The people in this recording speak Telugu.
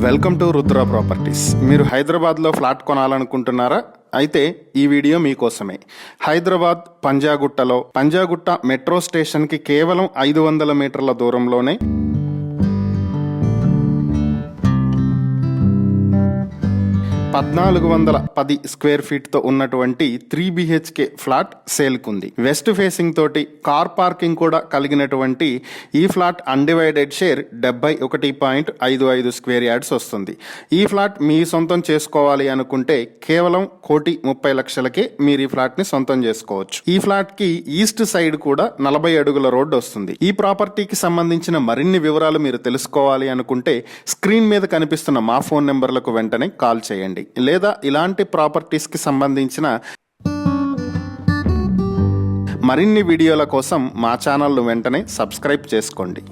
Welcome to Rudra properties. మీరు హైదరాబాద్లో ఫ్లాట్ కొనాలనుకుంటున్నారా? అయితే ఈ వీడియో మీకోసమే. హైదరాబాద్ పంజాగుట్ట మెట్రో స్టేషన్కి కేవలం 500 మీటర్ల దూరంలోనే 1410 స్క్వేర్ ఫీట్తో ఉన్నటువంటి 3 BHK ఫ్లాట్ సేల్కుంది. వెస్ట్ ఫేసింగ్ తోటి కార్ పార్కింగ్ కూడా కలిగినటువంటి ఈ flat undivided share 71.55 square yards వస్తుంది. ఈ ఫ్లాట్ మీ సొంతం చేసుకోవాలి అనుకుంటే కేవలం 1,30,00,000కే మీరు ఈ ఫ్లాట్ ని సొంతం చేసుకోవచ్చు. ఈ ఫ్లాట్ కి ఈస్ట్ సైడ్ కూడా 40 అడుగుల రోడ్డు వస్తుంది. ఈ ప్రాపర్టీకి సంబంధించిన మరిన్ని వివరాలు మీరు తెలుసుకోవాలి అనుకుంటే స్క్రీన్ మీద కనిపిస్తున్న మా ఫోన్ నెంబర్లకు వెంటనే కాల్ చేయండి. లేదా ఇలాంటి ప్రాపర్టీస్కి సంబంధించిన మరిన్ని వీడియోల కోసం మా ఛానల్ను వెంటనే సబ్స్క్రైబ్ చేసుకోండి.